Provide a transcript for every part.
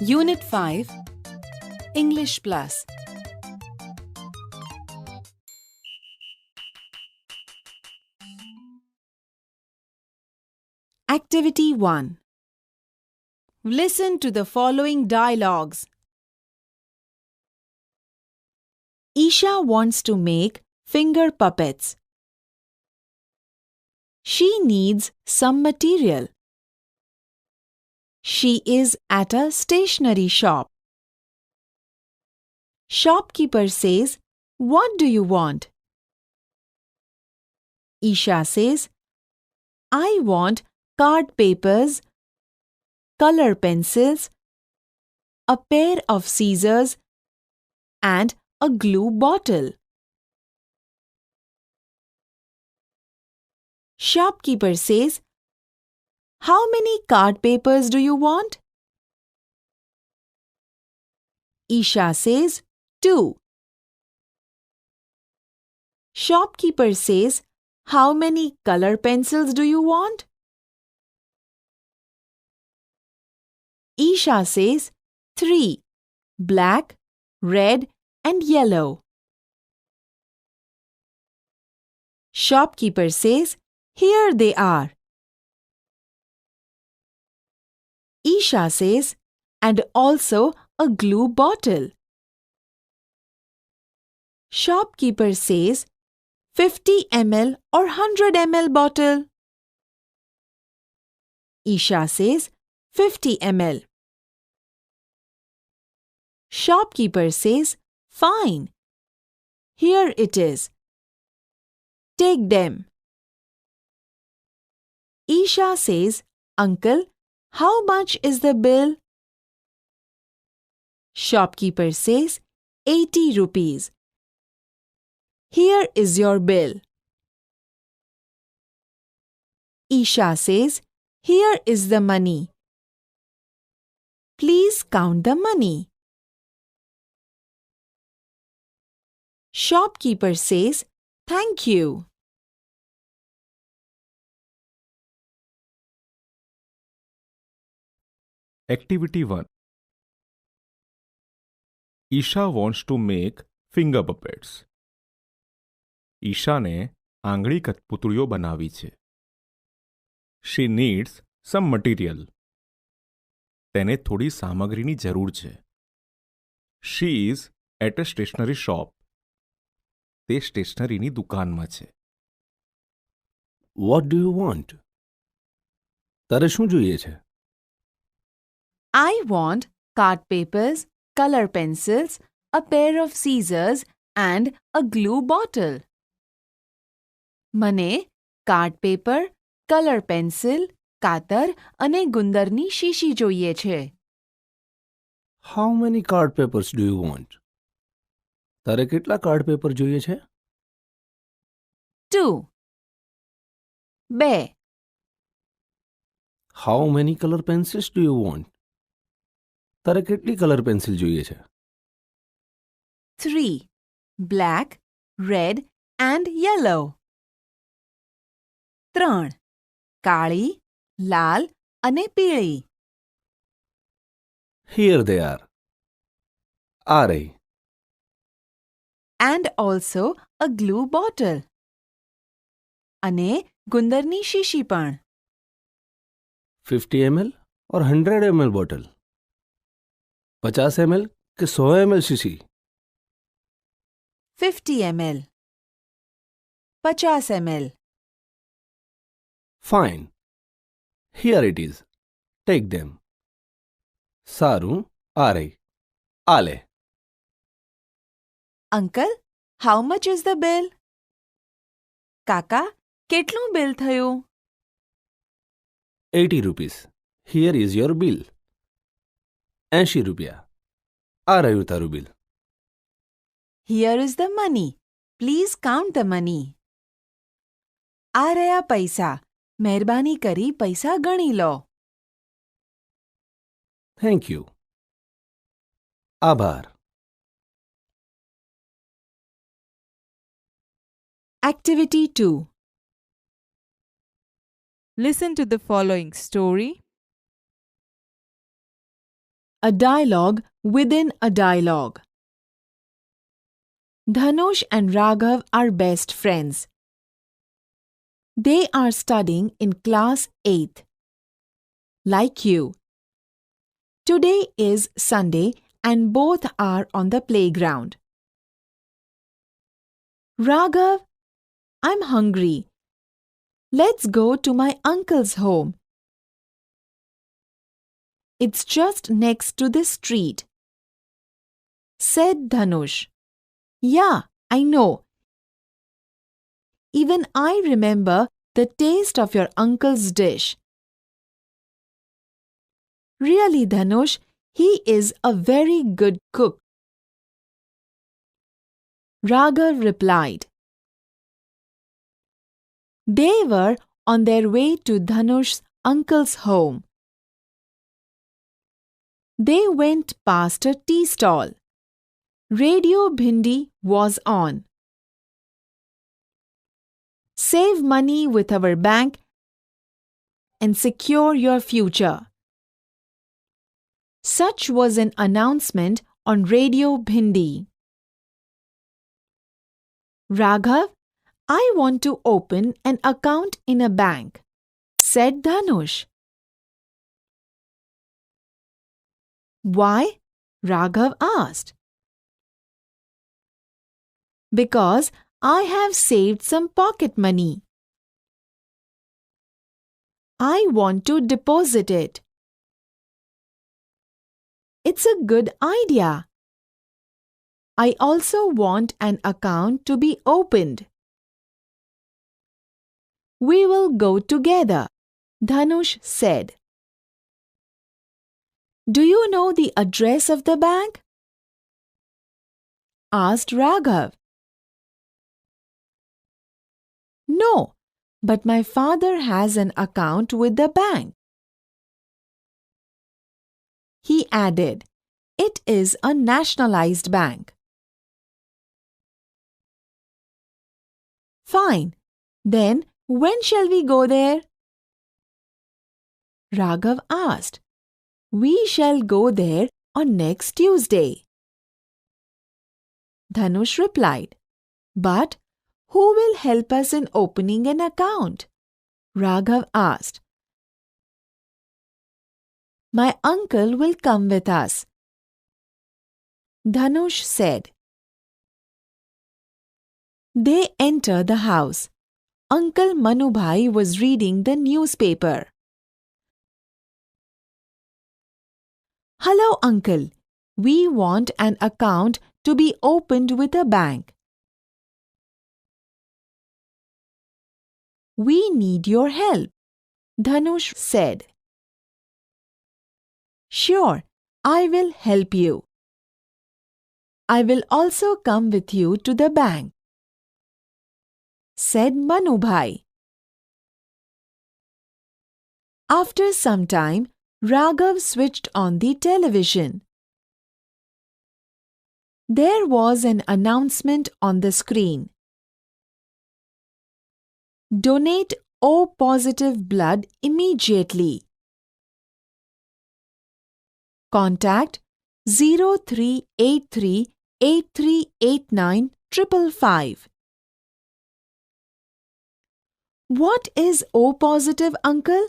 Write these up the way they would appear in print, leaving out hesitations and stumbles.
Unit 5 English Plus. Activity 1. Listen to the following dialogues. Isha wants to make finger puppets. She needs some material. She is at a stationery shop. Shopkeeper says, "What do you want?" Isha says, "I want card papers, color pencils, a pair of scissors, and a glue bottle." Shopkeeper says, "How many card papers do you want?" Isha says, 2. Shopkeeper says, "How many color pencils do you want?" Isha says, 3. Black, red, and yellow. Shopkeeper says, "Here they are." Isha says, "And also a glue bottle." Shopkeeper says, 50 ml or 100 ml bottle. Isha says, 50 ml. Shopkeeper says, "Fine. Here it is. Take them." Isha says, "Uncle, how much is the bill?" Shopkeeper says, 80 rupees. "Here is your bill." Isha says, "Here is the money. Please count the money." Shopkeeper says, "Thank you." Activity 1. Isha wants to make finger puppets. ઈશાને આંગળી કઠપૂતળીઓ બનાવી છે. She needs some material. તેને થોડી સામગ્રીની જરૂર છે. She is at a stationery shop. તે સ્ટેશનરીની દુકાનમાં છે. What do you want? તારે શું જોઈએ છે? I want card papers, color pencils, a pair of scissors, and a glue bottle. મને કાર્ડ પેપર, કલર પેન્સિલ, કાતર અને ગુંદરની શીશી જોઈએ છે. How many card papers do you want? તારે કેટલા કાર્ડ પેપર જોઈએ છે? 2. 2. How many color pencils do you want? તારે કેટલી કલર પેન્સિલ જોઈએ છે? 3. Black, red, and yellow. 3. કાળી, લાલ અને પીળી. Here they are. આ રહી. And also a glue bottle. અને ગુંદરની શીશી પણ. 50 ml और 100 ml બોટલ? 50 ml કે 100 ml શીશી? 50 ml. 50 ml. Fine. Here it is. Take them. સારું, આ રહી. આ લે. Uncle, how much is the bill? કાકા, કેટલું બિલ થયું? 80 rupees. Here is your bill. 80 રૂપિયા. આ રહ્યું તારું bill. Here is the money. Please count the money. આ રહ્યા પૈસા. મહેરબાની કરી પૈસા ગણી લો. Thank you. આભાર. Activity 2. Listen to the following story A dialogue within a dialogue. Dhanush and Raghav are best friends. They are studying in class 8th. Like you. Today is Sunday and both are on the playground. Raghav, I'm hungry. Let's go to my uncle's home. It's just next to the street, said Dhanush. Yeah, I know. Even I remember the taste of your uncle's dish. Really, Dhanush, he is a very good cook. Raghav replied. They were on their way to Dhanush's uncle's home. They went past a tea stall. Radio Bhindi was on. Save money with our bank and secure your future. Such was an announcement on Radio Bhindi. Raghav, I want to open an account in a bank, said Dhanush. Why? Raghav asked. Because I have saved some pocket money. I want to deposit it. It's a good idea. I also want an account to be opened. We will go together, Dhanush said. Do you know the address of the bank? Asked Raghav. No, but my father has an account with the bank. He added, it is a nationalized bank. Fine. Then when shall we go there? Raghav asked. We shall go there on next Tuesday. Dhanush replied. But who will help us in opening an account? Raghav asked. My uncle will come with us. Dhanush said. They entered the house. Uncle Manubhai was reading the newspaper. Hello, Uncle. We want an account to be opened with a bank. We need your help, Dhanush said. Sure, I will help you. I will also come with you to the bank, said Manubhai. After some time, Raghav switched on the television. There was an announcement on the screen. Donate O positive blood immediately. Contact 0383 8389 555. What is O positive, uncle?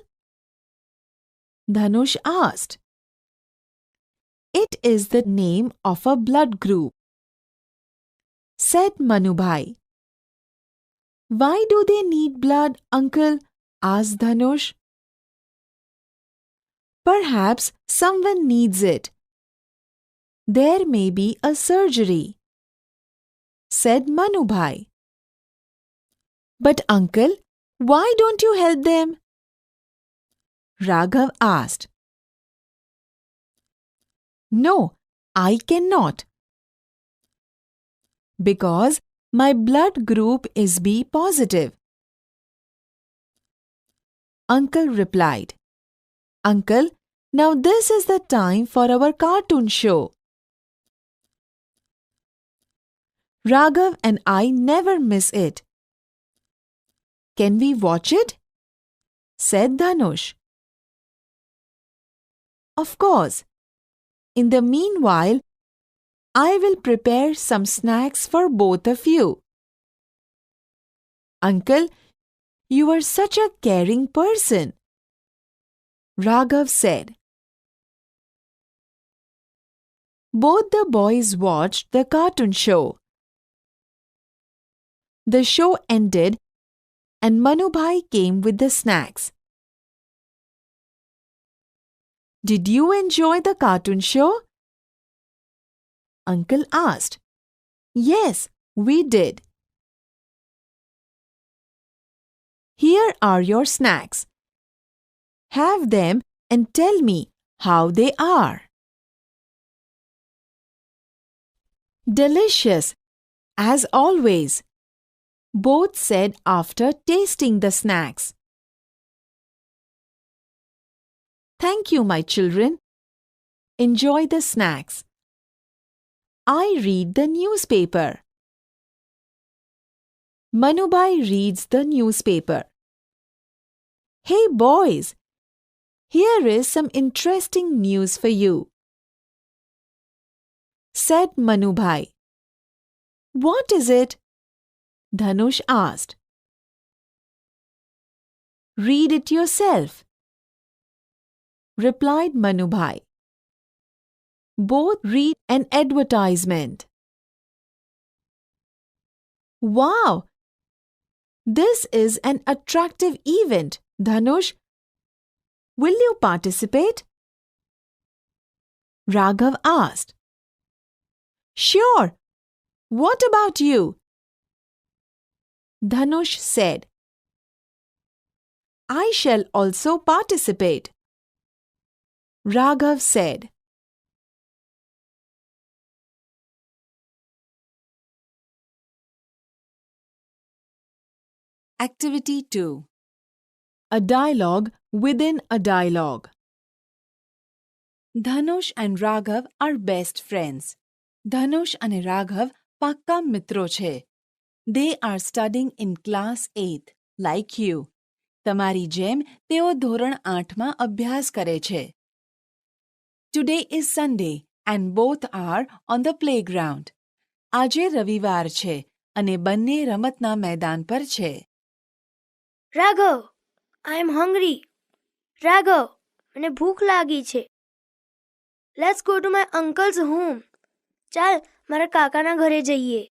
Dhanush asked. It is the name of a blood group, said Manubhai. Why do they need blood, uncle? Asked Dhanush. Perhaps someone needs it. There may be a surgery, said Manubhai. But uncle, why don't you help them? Raghav asked. No, I cannot. Because my blood group is B positive. Uncle replied. Uncle, now this is the time for our cartoon show. Raghav and I never miss it. Can we watch it? Said Dhanush. Of course. In the meanwhile, I will prepare some snacks for both of you. Uncle, you are such a caring person, Raghav said. Both the boys watched the cartoon show. The show ended and Manubhai came with the snacks. Did you enjoy the cartoon show? Uncle asked. Yes, we did. Here are your snacks. Have them and tell me how they are. Delicious, as always, both said after tasting the snacks. Thank you, my children. Enjoy the snacks. I read the newspaper. Manubhai reads the newspaper. Hey boys, here is some interesting news for you, said Manubhai. What is it? Dhanush asked. Read it yourself, replied Manubhai. Both read an advertisement. Wow! This is an attractive event, Dhanush. Will you participate? Raghav asked. Sure. What about you? Dhanush said. I shall also participate. Raghav said. Activity 2. A dialogue within a dialogue. Dhanush and Raghav are best friends. Dhanush and Raghav pakka મિત્રો છે. They are studying in class 8, like you. તમારી જેમ તેઓ ધોરણ 8માં અભ્યાસ કરે છે. Today is Sunday and both are on the playground. આજે રવિવાર છે અને બંને રમતના મેદાન પર છે. Raghav, I am hungry. Raghav, મને ભૂખ લાગી છે. Let's go to my uncle's home. ચાલ, મારા કાકાના ઘરે જઈએ.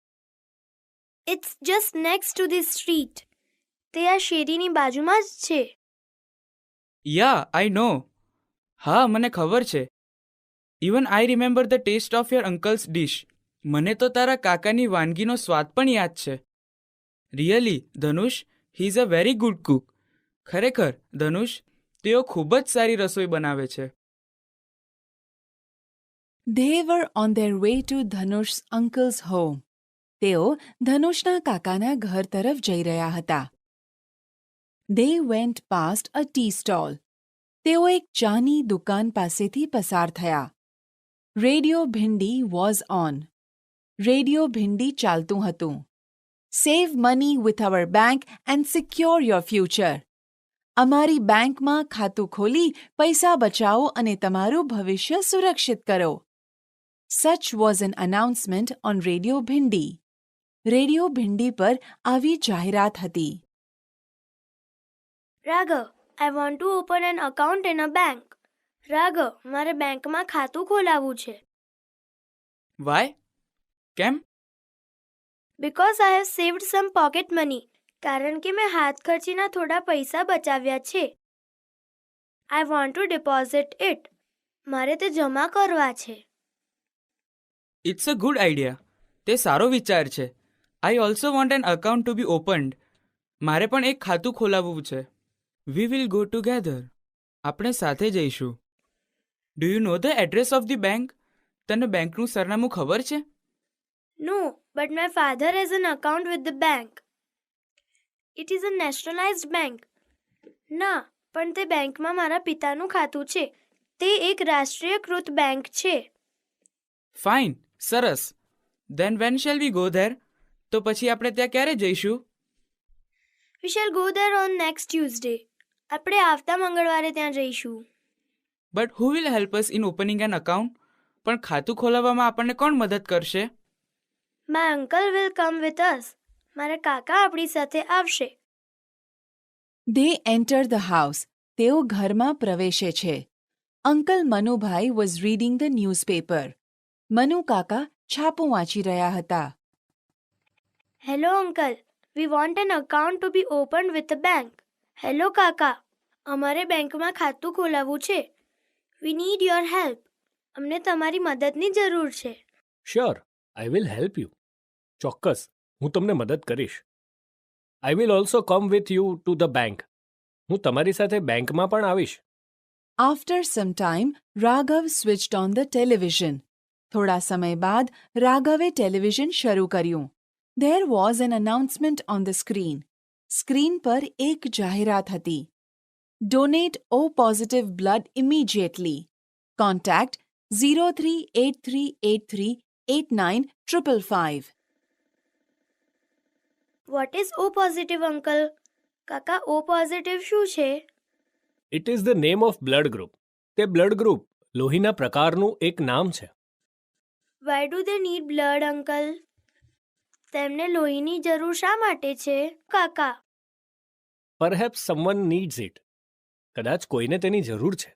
It's just next to this street. તે આ શેરીની બાજુમાં જ છે. Yeah, I know. હા, મને ખબર છે. Even I remember the taste of your uncle's dish. મને તો તારા કાકાની વાનગીનો સ્વાદ પણ યાદ છે. Really, Dhanush, he is a very good cook. ખરેખર, ધનુષ, તેઓ ખૂબ જ સારી રસોઈ બનાવે છે. They were on their way to Dhanush's uncle's home. તેઓ ધનુષના કાકાના ઘર તરફ જઈ રહ્યા હતા. They went past a tea stall. તેઓ એક ચાની દુકાન પાસેથી પસાર થયા. Radio Bhindi was on. Radio Bhindi ચાલતું હતું. Save money with our bank and secure your future. અમારી બેંકમાં ખાતું ખોલી પૈસા બચાવો અને તમારું ભવિષ્ય સુરક્ષિત કરો. Such was an announcement on Radio Bhindi. Radio Bhindi પર આવી જાહેરાત હતી. Raghav, I want to open an account in a bank. Raghav, મારે બેંકમાં ખાતું ખોલાવવું છે. Why? કેમ? Because I have saved some pocket money. કારણ કે મેં હાથ ખર્ચીના થોડા પૈસા બચાવ્યા છે. I want to deposit it. મારે તે જમા કરવા છે. It's a good idea. તે સારો વિચાર છે. I also want an account to be opened. મારે પણ એક ખાતું ખોલાવવું છે. We will go together. આપણે સાથે જઈશું. Do you know the address of the bank? તને બેંકનું સરનામું ખબર છે? No, but my father has an account with the bank. It is a nationalized bank. ના, પણ તે બેંકમાં મારા પિતાનું ખાતું છે. તે એક રાષ્ટ્રીયકૃત બેંક છે. Fine, સરસ. Then when shall we go there? તો પછી આપણે ત્યાં ક્યારે જઈશું? We shall go there on next Tuesday. આપણે આવતા મંગળવારે ત્યાં જઈશું. But who will help us in opening an account? પણ ખાતું ખોલાવવામાં આપણને કોણ મદદ કરશે? My uncle will come with us. મારા કાકા આપણી સાથે આવશે. They enter the house. તેઓ ઘરમાં પ્રવેશે છે. Uncle Manubhai was reading the newspaper. Manu કાકા છાપું વાંચી રહ્યા હતા. Hello uncle. We want an account to be opened with the bank. Hello કાકા. અમારે બેંકમાં ખાતું ખોલાવવું છે. We need your help. અમને તમારી મદદની જરૂર છે. Sure, I will help you. ચોક્કસ, હું તમને મદદ કરીશ. I will also come with you to the bank. હું તમારી સાથે બેંકમાં પણ આવીશ. After some time, Raghav switched on the television. થોડા સમય બાદ રાઘવે ટેલિવિઝન શરૂ કર્યું. There was an announcement on the screen. Screen પર એક જાહેરાત હતી. Donate O positive blood immediately. Contact 0383838955. What is O positive uncle? કાકા O positive શું છે? It is the name of blood group. તે બ્લડ ગ્રુપ લોહીના પ્રકારનું એક નામ છે. Why do they need blood uncle? તેમને લોહીની જરૂર શા માટે છે કાકા? Perhaps someone needs it. કદાચ કોઈને તેની જરૂર છે.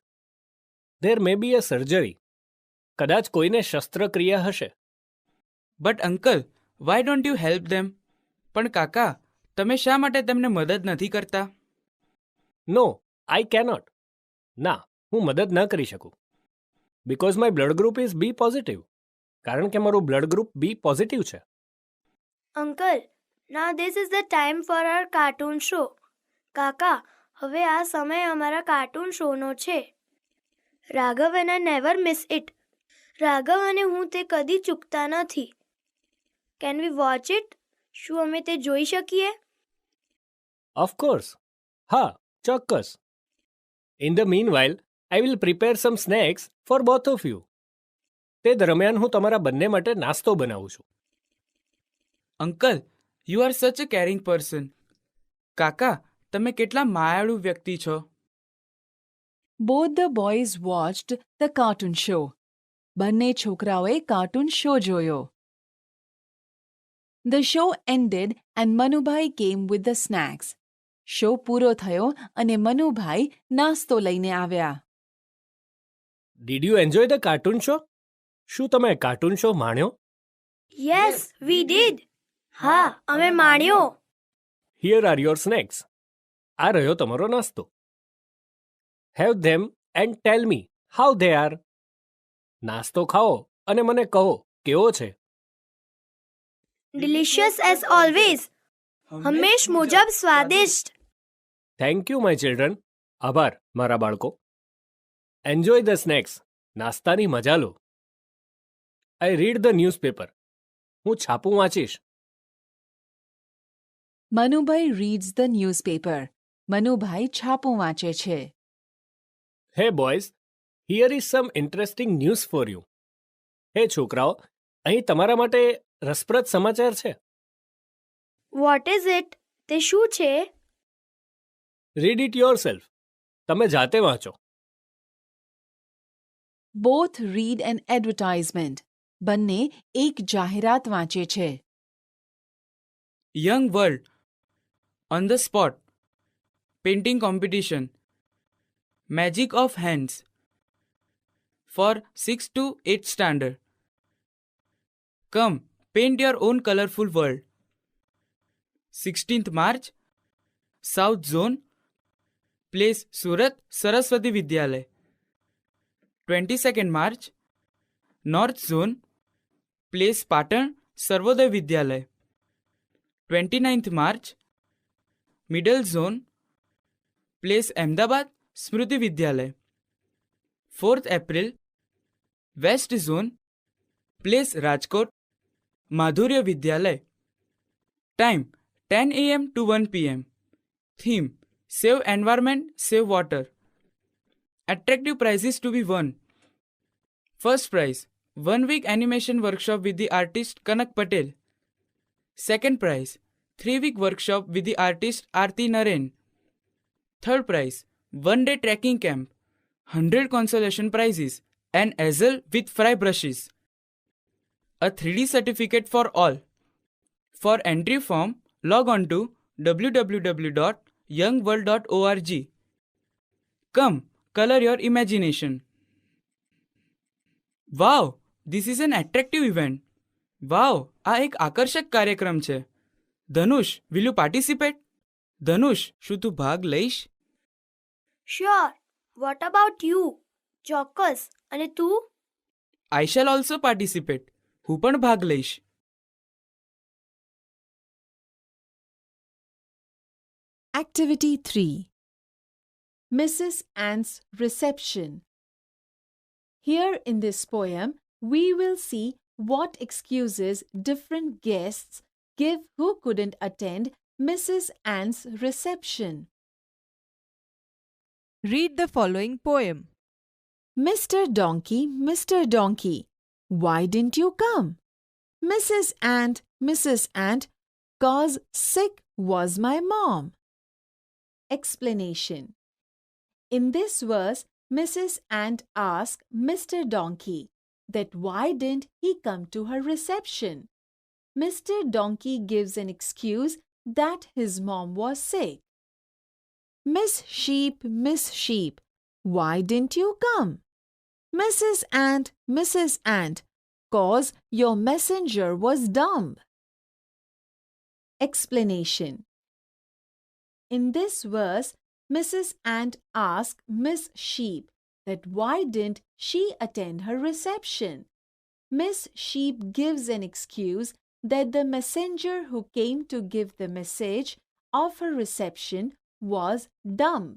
There may be a surgery. કદાચ કોઈને શસ્ત્રક્રિયા હશે. But uncle, why don't you help them? પણ કાકા, તમે શા માટે તેમને મદદ નથી કરતા? No, I cannot. ના, હું મદદ ન કરી શકું. Because my blood group is B positive. કારણ કે મારું બ્લડ ગ્રુપ બી પોઝિટિવ છે. Uncle, now this is the time for our cartoon show. કાકા, હવે આ સમય અમારા કાર્ટૂન શોનો છે. Raghav and I never miss it. Raghav અને હું તે કદી ચૂકતા નથી. Can we watch it? શું અમે તે જોઈ શકીએ? ઓફકોર્સ. હા, ચોક્કસ. In the meanwhile I will prepare some snacks for both of you. તે દરમિયાન હું તમારા બંને માટે નાસ્તો બનાવું છું. અંકલ, યુ આર સચ અ કેરિંગ પર્સન. કાકા, તમે કેટલા માયાળુ વ્યક્તિ છો. Both the boys watched the cartoon show. બંને છોકરાઓએ કાર્ટૂન શો જોયો. The show ended and Manubai came with the snacks. Show પૂરો થયો અને મનુભાઈ નાસ્તો લઈને આવ્યા. Did you enjoy the cartoon show? શું તમે કાર્ટૂન શો માણ્યો? Yes, we did. હા, અમે માણ્યો. Here are your snacks. આ રહ્યો તમારો નાસ્તો. Have them and tell me how they are. નાસ્તો ખાઓ અને મને કહો કેવો છે. Delicious as always. હંમેશ મુજબ સ્વાદિષ્ટ. Thank you my children. આભાર મારા બાળકો. Enjoy the snacks. નાસ્તાની મજા લો. I read the newspaper. હું છાપું વાંચીશ. Manubhai reads the newspaper. Manubhai છાપું વાંચે છે. હે boys, here is sum interesting news for you. હે છોકરાઓ, અહીં તમારા માટે રસપ્રદ સમાચાર છે. What is it? તે શું છે? Read it your self. તમે જાતે વાંચો. Both read an advertisement. બંને એક જાહેરાત વાંચે છે. Young world, on the spot, painting competition, magic of hands for 6 to 8 standard. Come, paint your own colourful world. 16th March, south zone, place Surat Saraswati Vidyalaya. 22nd March, north zone, place Patan Sarvodaya Vidyalaya. 29th March, middle zone, place Ahmedabad Smriti Vidyalaya. 4th April, west zone, place Rajkot Madhurya Vidyalaya. Time 10 AM to 1 PM. Theme save environment, save water. Attractive prizes to be won. First prize, 1 week animation workshop with the artist Kanak Patel. Second prize, 3 week workshop with the artist Aarti Naren. Third prize, 1 day trekking camp. 100 consolation prizes. an easel with fry brushes, a 3D certificate for all. For entry form, log on to www.youngworld.org. Come, color your imagination. Wow, this is an attractive event. Wow, આ એક આકર્ષક કાર્યક્રમ છે. ધનુષ, will you participate? ધનુષ, શું તું ભાગ લઈશ? Sure. What about you? ચોક્કસ. અને તું? I shall also participate. હું પણ ભાગ લઈશ. Activity 3. Mrs. Ant's Reception. Here in this poem, we will see what excuses different guests give who couldn't attend Mrs. Ant's reception. Read the following poem. Mr. Donkey, why didn't you come? Mrs. Ant, 'cause sick was my mom. Explanation. In this verse, Mrs. Ant asked Mr. Donkey that why didn't he come to her reception. Mr. Donkey gives an excuse that his mom was sick. Miss Sheep, why didn't you come? Mrs. Ant, 'cause your messenger was dumb. Explanation. In this verse, Mrs. Ant asked Miss Sheep that why didn't she attend her reception. Miss Sheep gives an excuse that the messenger who came to give the message of her reception was dumb.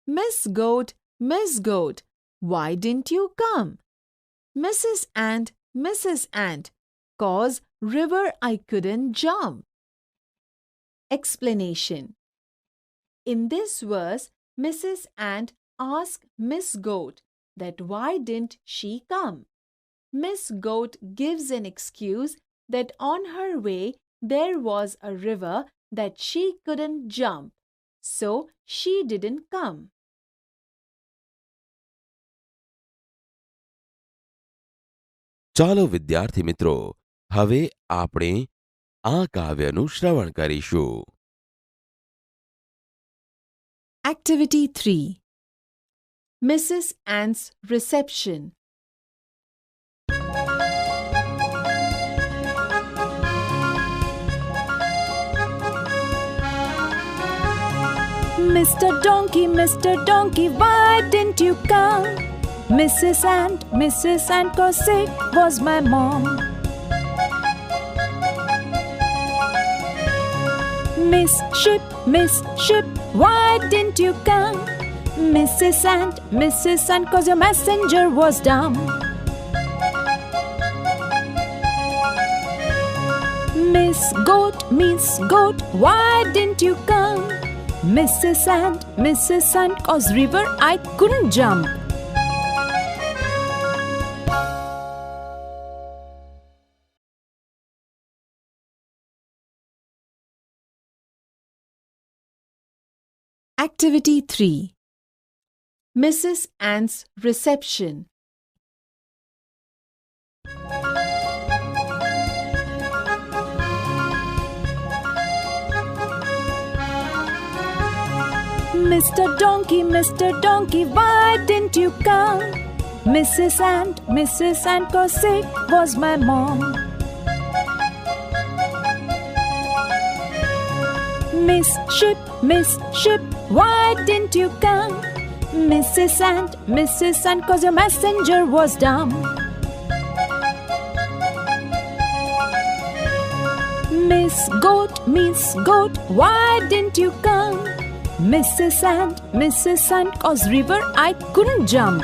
Miss Goat, why didn't you come? Mrs. Ant, 'cause river I couldn't jump. Explanation. In this verse, Mrs. Ant asked Miss Goat that why didn't she come. Miss Goat gives an excuse that on her way there was a river that she couldn't jump, so she didn't come. ચાલો વિદ્યાર્થી મિત્રો, હવે આપણે આ કાવ્યનું શ્રવણ કરીશું. Activity 3. Mrs. Ant's Reception. Mr. Donkey, why didn't you come? Mrs. Ant, 'cause sick was my mom. Miss Ship, why didn't you come? Mrs. Ant, 'cause your messenger was dumb. Miss Goat, why didn't you come? Mrs. Ant, 'cause river I couldn't jump. Activity 3. Mrs. Ant's Reception. Mr. Donkey, why didn't you come? Mrs. Ant, 'cause sick was my mom. Miss Ship, why didn't you come? Mrs. Ant, 'cause your messenger was dumb. Miss Goat, why didn't you come? Mrs. Ant, 'cause river I couldn't jump.